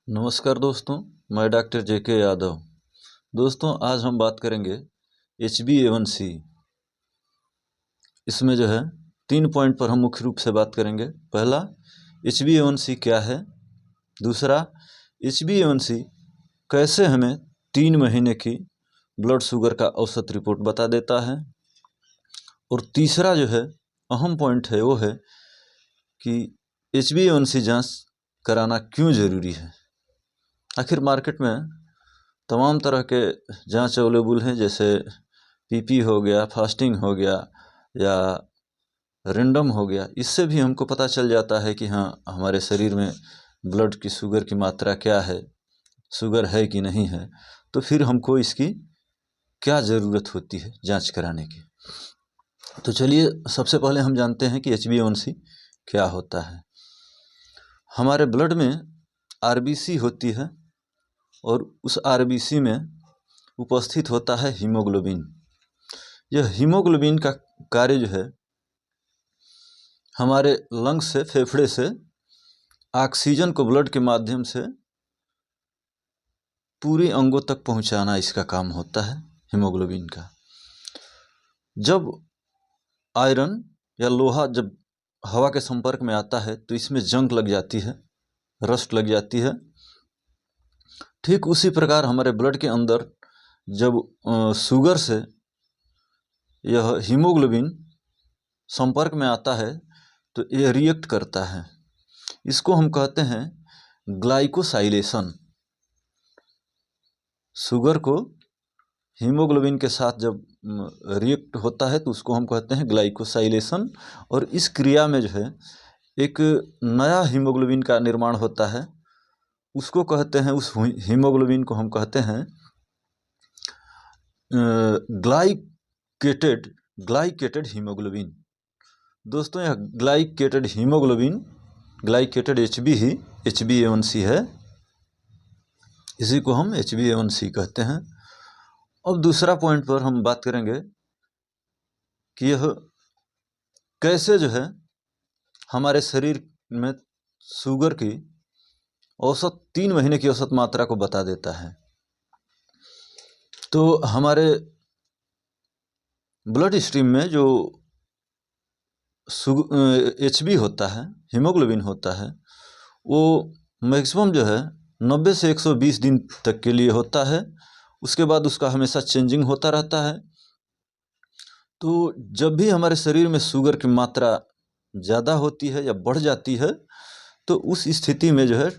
नमस्कार दोस्तों, मैं डॉक्टर जेके यादव। दोस्तों, आज हम बात करेंगे HbA1c। इसमें जो है 3 पॉइंट पर हम मुख्य रूप से बात करेंगे। पहला, HbA1c क्या है। दूसरा, HbA1c कैसे हमें 3 महीने की ब्लड शुगर का औसत रिपोर्ट बता देता है। और तीसरा जो है अहम पॉइंट है वो है कि HbA1c जांच कराना क्यों ज़रूरी है। आखिर मार्केट में तमाम तरह के जांच अवेलेबल हैं, जैसे पीपी हो गया, फास्टिंग हो गया या रेंडम हो गया। इससे भी हमको पता चल जाता है कि हाँ, हमारे शरीर में ब्लड की शुगर की मात्रा क्या है, शुगर है कि नहीं है। तो फिर हमको इसकी क्या ज़रूरत होती है जांच कराने की। तो चलिए, सबसे पहले हम जानते हैं कि HbA1c क्या होता है। हमारे ब्लड में RBC होती है और उस RBC में उपस्थित होता है हीमोग्लोबिन। यह हीमोग्लोबिन का कार्य जो है हमारे लंग्स से, फेफड़े से ऑक्सीजन को ब्लड के माध्यम से पूरे अंगों तक पहुंचाना, इसका काम होता है हीमोग्लोबिन का। जब आयरन या लोहा जब हवा के संपर्क में आता है तो इसमें जंग लग जाती है, रस्ट लग जाती है। ठीक उसी प्रकार हमारे ब्लड के अंदर जब शुगर से यह हीमोग्लोबिन संपर्क में आता है तो यह रिएक्ट करता है। इसको हम कहते हैं ग्लाइकोसाइलेशन। शुगर को हीमोग्लोबिन के साथ जब रिएक्ट होता है तो उसको हम कहते हैं ग्लाइकोसाइलेशन। और इस क्रिया में जो है एक नया हीमोग्लोबिन का निर्माण होता है। उसको कहते हैं, उस हीमोग्लोबिन को हम कहते हैं ग्लाइकेटेड हीमोग्लोबिन। दोस्तों, यह ग्लाइकेटेड हीमोग्लोबिन, ग्लाइकेटेड HB ही HbA1c है। इसी को हम HbA1c कहते हैं। अब दूसरा पॉइंट पर हम बात करेंगे कि यह कैसे जो है हमारे शरीर में शुगर की औसत 3 महीने की औसत मात्रा को बता देता है। तो हमारे ब्लड स्ट्रीम में जो HB होता है, हीमोग्लोबिन होता है, वो मैक्सिमम जो है 90 से 120 दिन तक के लिए होता है। उसके बाद उसका हमेशा चेंजिंग होता रहता है। तो जब भी हमारे शरीर में शुगर की मात्रा ज़्यादा होती है या बढ़ जाती है तो उस स्थिति में जो है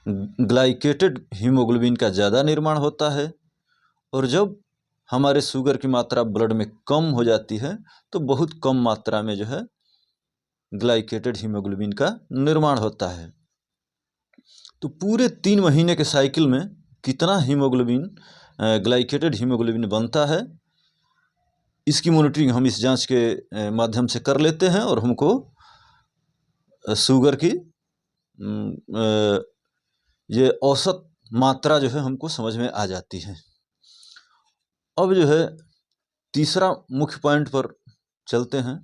ग्लाइकेटेड हीमोग्लोबिन का ज़्यादा निर्माण होता है। और जब हमारे शुगर की मात्रा ब्लड में कम हो जाती है तो बहुत कम मात्रा में जो है ग्लाइकेटेड हीमोग्लोबिन का निर्माण होता है। तो पूरे 3 महीने के साइकिल में कितना हीमोग्लोबिन, ग्लाइकेटेड हीमोग्लोबिन बनता है, इसकी मॉनिटरिंग हम इस जांच के माध्यम से कर लेते हैं और हमको शुगर की ये औसत मात्रा जो है हमको समझ में आ जाती है। अब जो है तीसरा मुख्य पॉइंट पर चलते हैं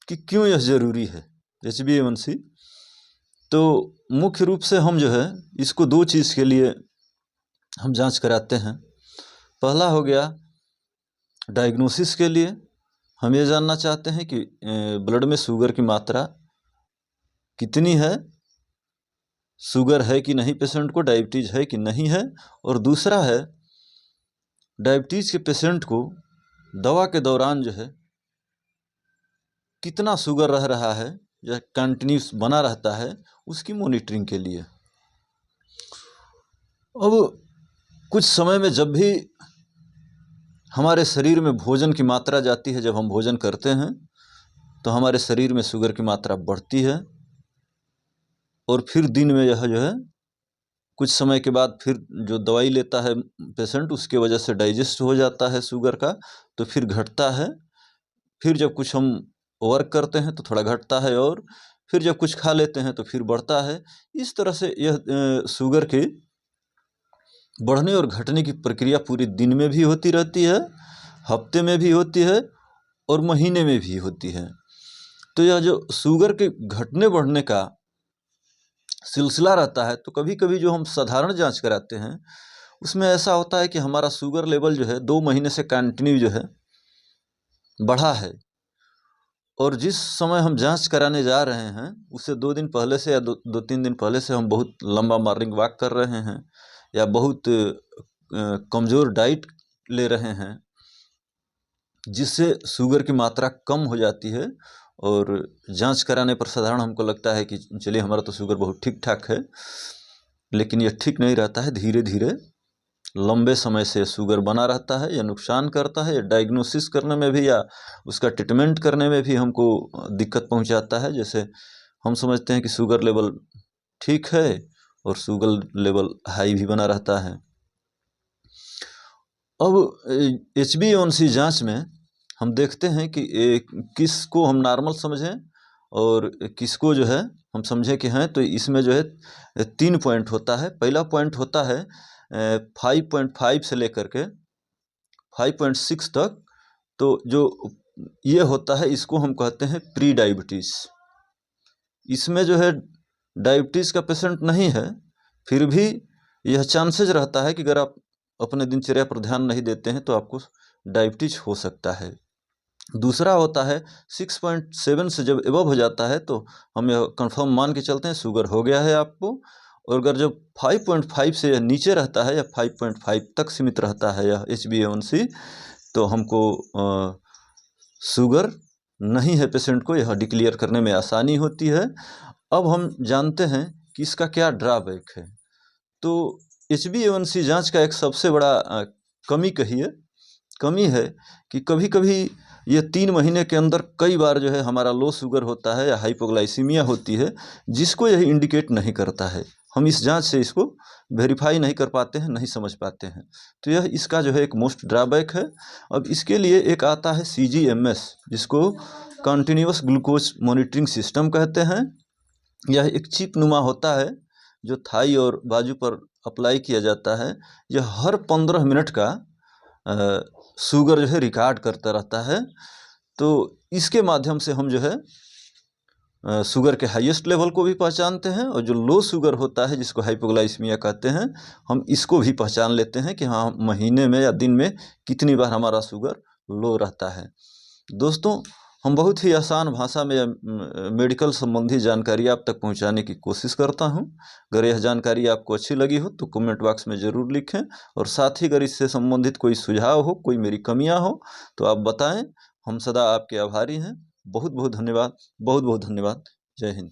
कि क्यों यह ज़रूरी है HbA1c। तो मुख्य रूप से हम जो है इसको 2 चीज़ के लिए हम जांच कराते हैं। पहला हो गया डायग्नोसिस के लिए। हम ये जानना चाहते हैं कि ब्लड में शुगर की मात्रा कितनी है, शुगर है कि नहीं, पेशेंट को डायबिटीज़ है कि नहीं है। और दूसरा है डायबिटीज़ के पेशेंट को दवा के दौरान जो है कितना शुगर रह रहा है या कंटिन्यूस बना रहता है, उसकी मॉनिटरिंग के लिए। अब कुछ समय में जब भी हमारे शरीर में भोजन की मात्रा जाती है, जब हम भोजन करते हैं तो हमारे शरीर में शुगर की मात्रा बढ़ती है। और फिर दिन में यह जो है कुछ समय के बाद फिर जो दवाई लेता है पेशेंट, उसके वजह से डाइजेस्ट हो जाता है शुगर का, तो फिर घटता है। फिर जब कुछ हम वर्क करते हैं तो थोड़ा घटता है और फिर जब कुछ खा लेते हैं तो फिर बढ़ता है। इस तरह से यह शुगर की बढ़ने और घटने की प्रक्रिया पूरे दिन में भी होती रहती है, हफ्ते में भी होती है और महीने में भी होती है। तो यह जो शुगर के घटने बढ़ने का सिलसिला रहता है, तो कभी कभी जो हम साधारण जांच कराते हैं उसमें ऐसा होता है कि हमारा शुगर लेवल जो है 2 महीने से कंटिन्यू जो है बढ़ा है, और जिस समय हम जांच कराने जा रहे हैं उससे 2 दिन पहले से या 2-3 दिन पहले से हम बहुत लंबा मॉर्निंग वॉक कर रहे हैं या बहुत कमज़ोर डाइट ले रहे हैं, जिससे शुगर की मात्रा कम हो जाती है, और जांच कराने पर साधारण हमको लगता है कि चलिए हमारा तो शुगर बहुत ठीक ठाक है, लेकिन यह ठीक नहीं रहता है। धीरे धीरे लंबे समय से शुगर बना रहता है, या नुकसान करता है, या डायग्नोसिस करने में भी या उसका ट्रीटमेंट करने में भी हमको दिक्कत पहुंचाता है। जैसे हम समझते हैं कि शुगर लेवल ठीक है और शुगर लेवल हाई भी बना रहता है। अब HbA1c जांच में हम देखते हैं कि किसको हम नॉर्मल समझें और किसको जो है हम समझें कि हैं, तो इसमें जो है 3 पॉइंट होता है। पहला पॉइंट होता है 5.5 से लेकर के 5.6 तक, तो जो ये होता है इसको हम कहते हैं प्री डायबिटीज़। इसमें जो है डायबिटीज़ का पेशेंट नहीं है, फिर भी यह चांसेज रहता है कि अगर आप अपने दिनचर्या पर ध्यान नहीं देते हैं तो आपको डायबिटीज़ हो सकता है। दूसरा होता है 6.7 से जब एबव हो जाता है तो हम यह कंफर्म मान के चलते हैं शुगर हो गया है आपको, और अगर जब 5.5 से नीचे रहता है या 5.5 तक सीमित रहता है यह HbA1c, तो हमको शुगर नहीं है पेशेंट को, यह डिक्लेयर करने में आसानी होती है। अब हम जानते हैं कि इसका क्या ड्रॉबैक है। तो HbA1c जांच का एक सबसे बड़ा कमी है कि कभी कभी ये 3 महीने के अंदर कई बार जो है हमारा लो शुगर होता है या हाइपोग्लाइसीमिया होती है, जिसको यह इंडिकेट नहीं करता है। हम इस जांच से इसको वेरीफाई नहीं कर पाते हैं, नहीं समझ पाते हैं, तो यह इसका जो है एक मोस्ट ड्रॉबैक है। अब इसके लिए एक आता है CGMS, जिसको कंटिन्यूअस ग्लूकोज मॉनिटरिंग सिस्टम कहते हैं। यह एक चिप नुमा होता है जो थाई और बाजू पर अप्लाई किया जाता है। यह हर 15 मिनट का शुगर जो है रिकॉर्ड करता रहता है। तो इसके माध्यम से हम जो है शुगर के हाईएस्ट लेवल को भी पहचानते हैं, और जो लो शुगर होता है जिसको हाइपोग्लाइसीमिया कहते हैं, हम इसको भी पहचान लेते हैं कि हाँ महीने में या दिन में कितनी बार हमारा शुगर लो रहता है। दोस्तों, हम बहुत ही आसान भाषा में मेडिकल संबंधी जानकारी आप तक पहुंचाने की कोशिश करता हूं। अगर यह जानकारी आपको अच्छी लगी हो तो कमेंट बॉक्स में ज़रूर लिखें, और साथ ही अगर इससे संबंधित कोई सुझाव हो, कोई मेरी कमियां हो तो आप बताएं। हम सदा आपके आभारी हैं। बहुत बहुत धन्यवाद, बहुत बहुत धन्यवाद। जय हिंद।